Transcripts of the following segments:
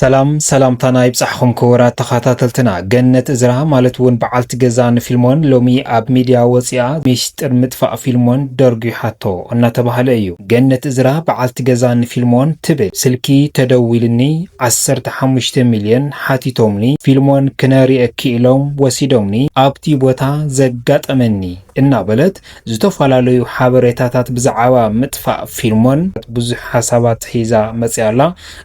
ሰላም ታናይ ብጻሕኩም ክቡራት ተኸታተልትና ገነት እዝራ ማለት እውን በዓልቲ ገዛ ንፊልሞን ሎሚ ኣብ ሚድያ ወፂኣ ሚስጥር ምጥፋእ ፊልሞን ደርጊሓቶ እናተባህለ እዩ። ገነት እዝራ በዓልቲ ገዛ ንፊልሞን ትብል ስልኪ ተደዊልኒ 15 ሚልዮን ሓቲቶምኒ ፊልሞን ክነሪአኪ ኢሎም ወሲዶምኒ ኣብቲ ቦታ ዘጋጠመኒ እናበለት ዝተፈላለዩ ሓበሬታታት ብዛዕባ ምጥፋእ ፊልሞን ብዙሕ ሓሳባት ሒዛ መፅያላ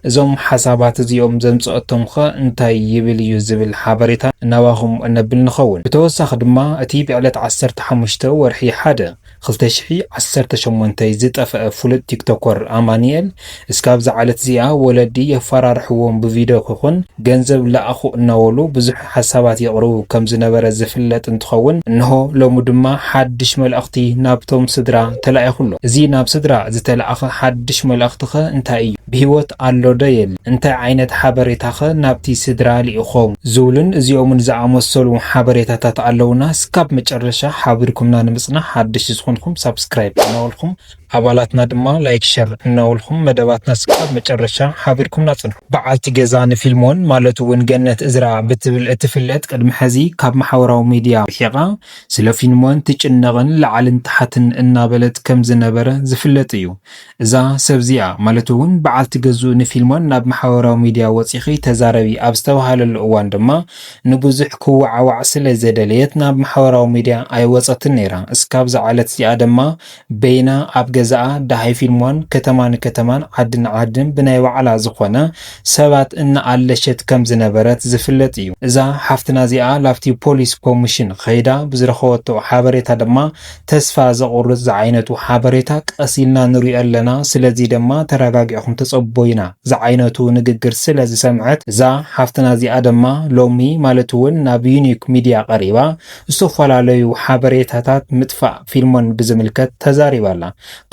እዞም ሓሳባት እዚኦም ዘምጽአቶም እንታይ ይብል እዩ ዝብል ሓበሬታ እናባኹም እነብል ንኸውን። ብተወሳኺ ድማ እቲ ብዕለት 15 ወርሒ 1 2018 ዝጠፍአ ፍሉጥ ቲክቶከር ኣማኒኤል እስካብ ዝዓለት እዚኣ ወለዲ የፈራርሕዎም ብቪድዮ ክኹን ገንዘብ ለኣኹ እናበሉ ብዙሕ ሓሳባት የቕርቡ ከም ዝነበረ ዝፍለጥ እንትኸውን እንሆ ሎሚ ድማ ሓድሽ መልእኽቲ ናብቶም ስድራ ተላኢኹሎ። እዚ ናብ ስድራ ዝተላእኸ ሓድሽ መልእኽቲ እንታይ እዩ? ብሂወት ኣሎ ዶ የለን? እንታይ ዓይነት ሓበሬታ ናብቲ ስድራ ሊኢኹም ዝውልን እዚኦምን ዝኣመሰሉ ሓበሬታታት ኣለውና። እስካብ መጨረሻ ሓቢርኩምና ንምጽናሕ ሓድሽ ዝኾንኩም ሰብስክራይብ እናበልኩም ኣባላትና ድማ ላይክ ሸር እናበልኩም መደባትና እስካብ መጨረሻ ሓቢርኩምና ጽንሑ። በዓልቲ ገዛ ንፊልሞን ማለት እውን ገነት እዝራ ብትብል እትፍለጥ ቅድሚ ሕዚ ካብ ማሕበራዊ ሚድያ ሒቓ ስለ ፊልሞን ትጭነቕን ላዕልን ታሕትን እናበለት ከም ዝነበረ ዝፍለጥ እዩ። እዛ ሰብዚኣ ማለት እውን በዓልቲ ገዙ ንፊልሞን ናብ ማሕበራዊ ሚድያ ወፂኺ ተዛረቢ ኣብ ዝተባሃለሉ እዋን ድማ ንብዙሕ ክወዓዋዕ ስለ ዘደለየት ናብ ማሕበራዊ ሚድያ ኣይወፀትን ነይራ። እስካብ ዝዓለት እዚኣ ድማ በይና ኣብ ገዛኣ ዳሃይ ፊልሞን ከተማ ንከተማን ዓዲ ንዓድን ብናይ ባዕላ ዝኾነ ሰባት እናኣለሸት ከም ዝነበረት ዝፍለጥ እዩ። እዛ ሓፍትና እዚኣ ላብቲ ፖሊስ ኮሚሽን ኸይዳ ብዝረኸበቶ ሓበሬታ ድማ ተስፋ ዘቑርፅ ዝዓይነቱ ሓበሬታ ቀሲልና ንሪኦ ኣለና፣ ስለዚ ድማ ተረጋጊዕኩም ተጸቦይና ዝዓይነቱ ንግግር ስለ ዝሰምዐት እዛ ሓፍትና እዚኣ ድማ ሎሚ ማለት እውን ናብ ዩኒክ ሚድያ ቀሪባ ዝተፈላለዩ ሓበሬታታት ምጥፋእ ፊልሞን ብዝምልከት ተዛሪባላ።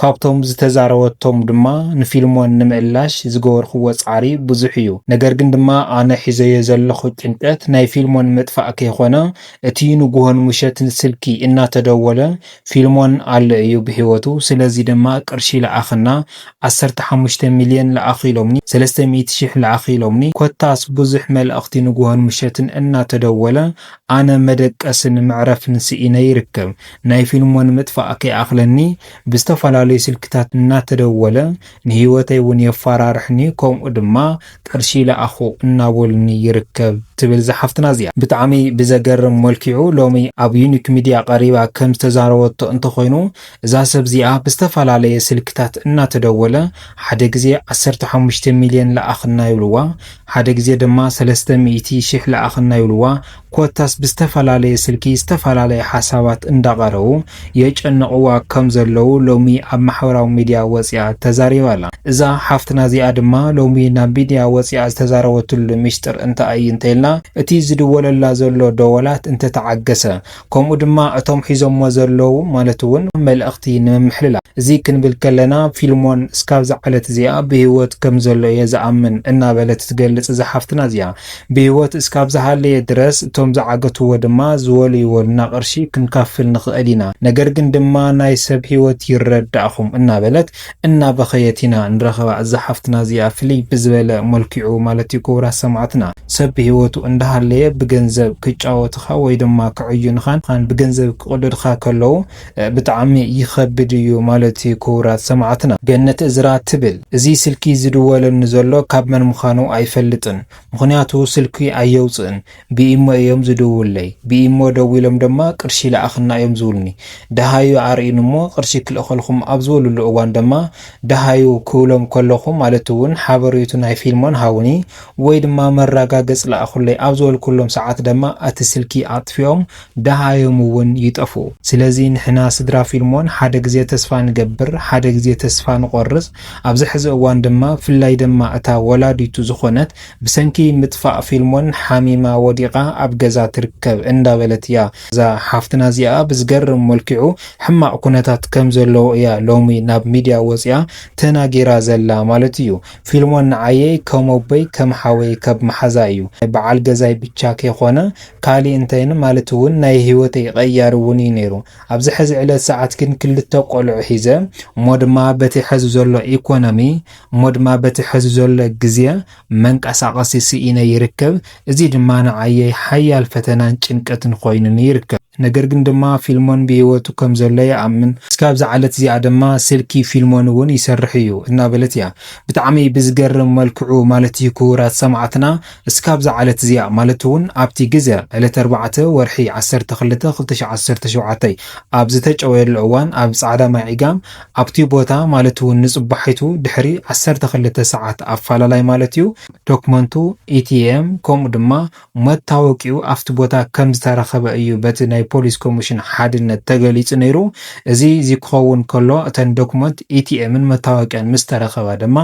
ካብቶም ዝተዛረበቶም ድማ ንፊልሞን ንምእላሽ ዝገበርኽዎ ጻዕሪ ብዙሕ እዩ። ነገር ግን ድማ ኣነ ሒዘዮ ዘለኹ ጭንቀት ናይ ፊልሞን ምጥፋእ ከይኾነ እቲ ንጉሆን ምሸትን ስልኪ እናተደወለ ፊልሞን ኣለ እዩ ብሂወቱ፣ ስለዚ ድማ ቅርሺ ለኣኽና 15 ሚልዮን ለኣኺ ኢሎምኒ 300,000 ለኣኺ ኢሎምኒ ኮታስ ብዙሕ መልእኽቲ ንጉሆን ምሸትን እናተደወለ ኣነ መደቀስን ምዕረፍን ስኢነ ይርከብ። ናይ ፊልሞን ምጥፋእ ከይኣኽለኒ ብዝተፈላለዩ ስልክታት እናተደወለ ንሂወተይ እውን የፈራርሕኒ ከምኡ ድማ ቅርሺ ለኣኹ እናበሉኒ ይርከብ ትብል ዝሓፍትና እዚኣ ብጣዕሚ ብዘገርም መልክዑ ሎሚ ኣብ ዩኒክ ሚድያ ቀሪባ ከም ዝተዛረበቶ እንተኾይኑ እዛ ሰብ እዚኣ ብዝተፈላለየ ስልክታት እናተደወለ ሓደ ግዜ 15 ሚልዮን ለኣኽና ይብልዋ፣ ሓደ ግዜ ድማ 300,000 ለኣኽና ይብልዋ። ኮታስ ብዝተፈላለየ ስልኪ ዝተፈላለዩ ሓሳባት እንዳቀረቡ የጨነቕዋ ከም ዘለው ሎሚ ኣብ ማሕበራዊ ሚድያ ወፂኣ ተዛሪባላ። እዛ ሓፍትና እዚኣ ድማ ሎሚ ናብ ሚድያ ወፂኣ ዝተዛረበትሉ ሚስጥር እንታይ እዩ እንተይልና እቲ ዝድወለላ ዘሎ ደወላት እንተተዓገሰ ከምኡ ድማ እቶም ሒዞሞ ዘለው ማለት እውን መልእኽቲ ንምምሕልላ እዚ ክንብል ከለና ፊልሞን እስካብ ዝዓለት እዚኣ ብሂወት ከም ዘሎ የዝኣምን እናበለት ትገልጽ እዛ ሓፍትና እዚኣ ብሂወት እስካብ ዝሃለየ ድረስ እቶም ዝዓገትዎ ድማ ዝወልይዎልና ቅርሺ ክንካፍል ንኽእል ኢና፣ ነገር ግን ድማ ናይ ሰብ ሂወት ይረዳእኹም እናበለት እናበኸየት ኢና ንረኸባ። እዛ ሓፍትና እዚኣ ፍልይ ብዝበለ መልክዑ ማለት እዩ ክቡራት ሰማዕትና ሰብ ብሂወቱ እንዳሃለየ ብገንዘብ ክጫወትኻ ወይ ድማ ክዕዩንኻን ብገንዘብ ክቕደድኻ ከለው ብጣዕሚ ይኸብድ እዩ ማለት እዩ ክቡራት ሰማዕትና። ገነት እዝራ ትብል እዚ ስልኪ ዝድወለኒ ዘሎ ካብ መን ምዃኑ ኣይፈልጥን፣ ምክንያቱ ስልኪ ኣየውፅእን ብኢሞ እዮም ዝድውለይ፣ ብኢሞ ደዊሎም ድማ ቅርሺ ለኣኽና እዮም ዝብሉኒ፣ ደሃዩ ኣርኢን እሞ ቅርሺ ክልእኸልኩም ኣብ ዝበሉሉ እዋን ድማ ደሃዩ ክብሎም ከለኹም ማለት እውን ሓበሬቱ ናይ ፊልሞን ሃውኒ ወይ ድማ መረጋገጽ ለኣኹለይ ኣብ ዝበልኩሎም ሰዓት ድማ እቲ ስልኪ ኣጥፊኦም ደሃዮም እውን ይጠፉ። ስለዚ ንሕና ስድራ ፊልሞን ሓደ ግዜ ተስፋ ንገብር፣ ሓደ ግዜ ተስፋ ንቆርጽ። ኣብዚ ሕዚ እዋን ድማ ፍላይ ድማ እታ ወላዲቱ ዝኾነት ብሰንኪ ምጥፋእ ፊልሞን ሓሚማ ወዲቓ ኣብ ገዛ ትርከብ እንዳበለት እያ እዛ ሓፍትና እዚኣ ብዝገርም መልክዑ ሕማቕ ኩነታት ከም ዘለዎ እያ ሎሚ ናብ ሚድያ ወፂያ ተናጊራ ዘላ ማለት እዩ። ፊልሞን ንዓየይ ከም ኣቦይ ከም ሓወይ ከም መሓዛ እዩ። በዓል በዓል ገዛይ ብቻ ከይኾነ ካሊ እንተይን ማለት እውን ናይ ህይወተይ ቀያሪ እውን እዩ ነይሩ ኣብዚ ሕዚ ዕለት ሰዓት ግን ክልተ ቆልዑ ሒዘ እሞ ድማ በቲ ሕዚ ዘሎ ኢኮኖሚ እሞ ድማ በቲ ሕዚ ዘሎ ግዜ መንቀሳቐሲ ስኢነ ይርከብ እዚ ድማ ንዓየይ ሓያል ፈተናን ጭንቀትን ኮይኑን ይርከብ ነገር ግን ድማ ፊልሞን ብህይወቱ ከም ዘሎ ይኣምን እስካብ ዝዓለት እዚኣ ድማ ስልኪ ፊልሞን እውን ይሰርሕ እዩ እናበለት እያ ብጣዕሚ ብዝገርም መልክዑ ማለት እዩ ክቡራት ሰማዕትና እስካብ ዝዓለት እዚኣ ማለት እውን ኣብቲ ግዜ ዕለት 4 ወርሒ 12 2017 ኣብ ዝተጨወየሉ እዋን ኣብ ጻዕዳ ማዕጋም ኣብቲ ቦታ ማለት እውን ንጽባሒቱ ድሕሪ 12 ሰዓት ኣፈላላይ ማለት እዩ ዶክመንቱ ኤቲኤም ከምኡ ድማ መታወቂኡ ኣብቲ ቦታ ከም ዝተረኸበ እዩ በቲ ናይ ፖሊስ ኮሚሽን ሓድነት ተገሊጹ ነይሩ እዚ ክኸውን ከሎ እተን ዶክመንት ኤቲኤምን መታወቂያን ምስ ተረኸባ ድማ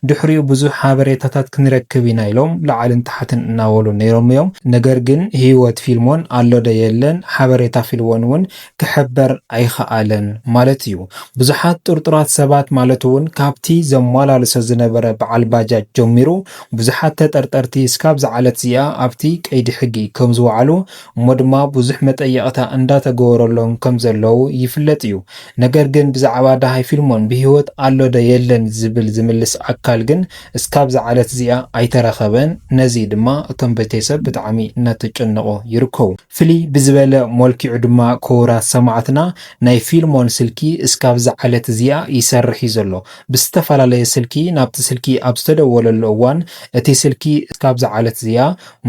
ድሕሪኡ ብዙሕ ሓበሬታታት ክንረክብ ኢና ኢሎም ላዕልን ታሕትን እናበሉ ነይሮም እዮም ነገር ግን ህይወት ፊልሞን ኣሎ ደ የለን ሓበሬታ ፊልሞን እውን ክሕበር ኣይኸኣለን ማለት እዩ ብዙሓት ጥርጥራት ሰባት ማለት እውን ካብቲ ዘመላልሶ ዝነበረ በዓል ባጃጅ ጀሚሩ ብዙሓት ተጠርጠርቲ እስካብ ዝዓለት እዚኣ ኣብቲ ቀይዲ ሕጊ ከም ዝወዓሉ እሞ ድማ ብዙሕ መጠየቕታ እንዳተገበረሎም ከም ዘለው ይፍለጥ እዩ ነገር ግን ብዛዕባ ዳሃይ ፊልሞን ብህይወት ኣሎ ደ የለን ዝብል ዝምልስ ኣካል ግን እስካብ ዝዓለት እዚኣ ኣይተረኸበን ነዚ ድማ እቶም ቤተሰብ ብጣዕሚ እናተጨነቁ ይርከቡ ፍልይ ብዝበለ መልክዑ ድማ ክቡራት ሰማዕትና ናይ ፊልሞን ስልኪ እስካብ ዝዓለት እዚኣ ይሰርሕ እዩ ዘሎ ብዝተፈላለየ ስልኪ ናብቲ ስልኪ ኣብ ዝተደወለሉ እዋን እቲ ስልኪ እስካብ ዝዓለት እዚኣ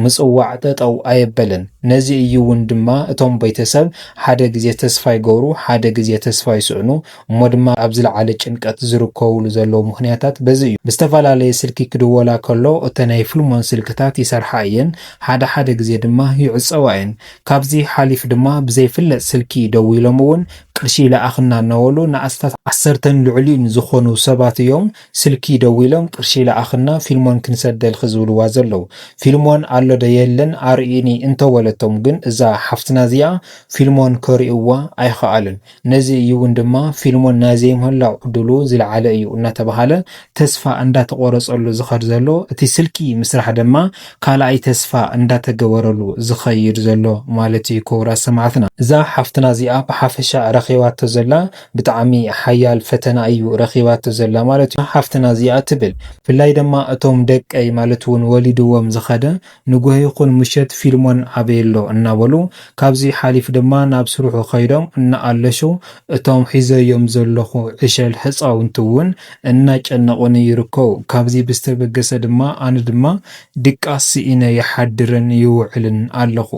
ምጽዋዕ ጠጠው ኣየበለን ነዚ እዩ እውን ድማ እቶም ቤተሰብ ሓደ ግዜ ተስፋ ይገብሩ ሓደ ግዜ ተስፋ ይስዕኑ እሞ ድማ ኣብ ዝለዓለ ጭንቀት ዝርከቡሉ ዘለዉ ምኽንያታት በዚ እዩ ብዝተፈላለየ ስልኪ ክድወላ ከሎ እተናይ ፊልሞን ስልክታት ይሰርሓ እየን ሓደ ግዜ ድማ ይዕፀዋ እየን ካብዚ ሓሊፍ ድማ ብዘይፍለጥ ስልኪ ደው ኢሎም እውን ቅርሺ ለኣኽና እናበሉ ንኣስታት 10 ልዕሊኡን ዝኾኑ ሰባት እዮም ስልኪ ደው ኢሎም ቅርሺ ለኣኽና ፊልሞን ክንሰደል ክዝብልዋ ዘለዉ ፊልሞን ኣሎ ደ የለን ኣርኢኒ እንተወለቶም ግን እዛ ሓፍትና እዚኣ ፊልሞን ከሪእዋ ኣይኸኣልን ነዚ እዩ እውን ድማ ፊልሞን ናዘይ ምህላው ዕድሉ ዝለዓለ እዩ እናተባሃለ ተስፋ እንዳተቆረፀሉ ዝኸድ ዘሎ እቲ ስልኪ ምስራሕ ድማ ካልኣይ ተስፋ እንዳተገበረሉ ዝኸይድ ዘሎ ማለት እዩ ክቡራት ሰማዕትና እዛ ሓፍትና እዚኣ ብሓፈሻ ረኺባቶ ዘላ ብጣዕሚ ሓያል ፈተና እዩ ረኺባቶ ዘላ ማለት እዩ ሓፍትና እዚኣ ትብል ብፍላይ ድማ እቶም ደቀይ ማለት እውን ወሊድዎም ዝኸደ ንጉሆ ይኹን ምሸት ፊልሞን ኣበየሎ እናበሉ ካብዚ ሓሊፍ ድማ ናብ ስሩሑ ኸይዶም እናኣለሹ እቶም ሒዘዮም ዘለኹ ዕሸል ህፃውንቲ እውን እናጨነቁን ይርከቡ ካብዚ ብዝተበገሰ ድማ ኣነ ድማ ድቃስ ኢነ ይሓድርን ይውዕልን ኣለኹ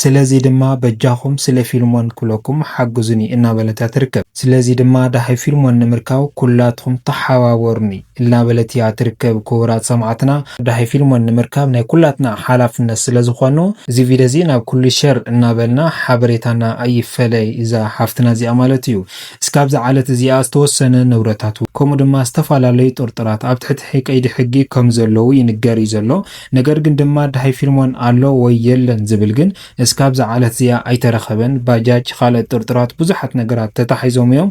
ስለዚ ድማ በጃኹም ስለ ፊልሞን ክለኩም ሓግዙኒ እናበለታ ትርከብ ስለዚ ድማ ዳሃይ ፊልሞን ንምርካብ ኩላትኩም ተሓባበሩኒ እናበለት እያ ትርከብ ክቡራት ሰማዕትና ዳሃይ ፊልሞን ንምርካብ ናይ ኩላትና ሓላፍነት ስለ ዝኾኑ እዚ ቪድዮ እዚ ናብ ኩሉ ሸር እናበልና ሓበሬታና ኣይፈለይ እዛ ሓፍትና እዚኣ ማለት እዩ እስካብ ዝዓለት እዚኣ ዝተወሰነ ንብረታቱ ከምኡ ድማ ዝተፈላለዩ ጥርጥራት ኣብ ትሕቲ ቀይዲ ሕጊ ከም ዘለው ይንገር እዩ ዘሎ ነገር ግን ድማ ዳሃይ ፊልሞን ኣሎ ወይ የለን ዝብል ግን እስካብ ዝዓለት እዚኣ ኣይተረኸበን ባጃጅ ካልኦት ጥርጥራት ብዙሓት ነገራት ተታሒዞም እዮም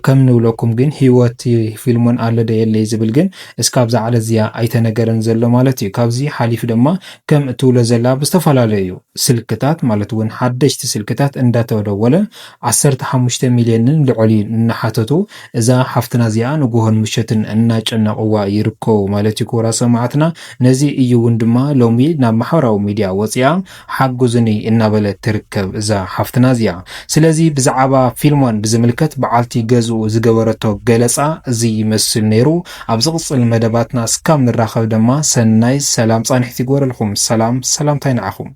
ከም ንብለኩም ግን ህይወት ፊልሞን ኣሎ ደ የለይ ዝብል ግን እስካብ ዝዓለት እዚኣ ኣይተነገረን ዘሎ ማለት እዩ ካብዚ ሓሊፍ ድማ ከም እትብሎ ዘላ ብዝተፈላለዩ ስልክታት ማለት እውን ሓደሽቲ ስልክታት እንዳተደወለ 15 ሚልዮንን ልዕሊ እናሓተቱ እዛ ሓፍትና እዚኣ ንጉሆን ምሸትን እናጨነቁዋ ይርከቡ ማለት እዩ ክቡራት ሰማዕትና ነዚ እዩ እውን ድማ ሎሚ ናብ ማሕበራዊ ሚድያ ወፂያ ሓግዙኒ እናበለት ትርከብ እዛ ሓፍትና እዚኣ ስለዚ ብዛዕባ ፊልሞን ብዝምልከት በዓልቲ ገዝኡ ዝገበረቶ ገለፃ እዚ ይመስል ነይሩ ኣብ ዝቕፅል መደባትና እስካብ ንራኸብ ድማ ሰናይ ሰላም ጻንሕቲ ይግበረልኩም ሰላምታይ ንዓኹም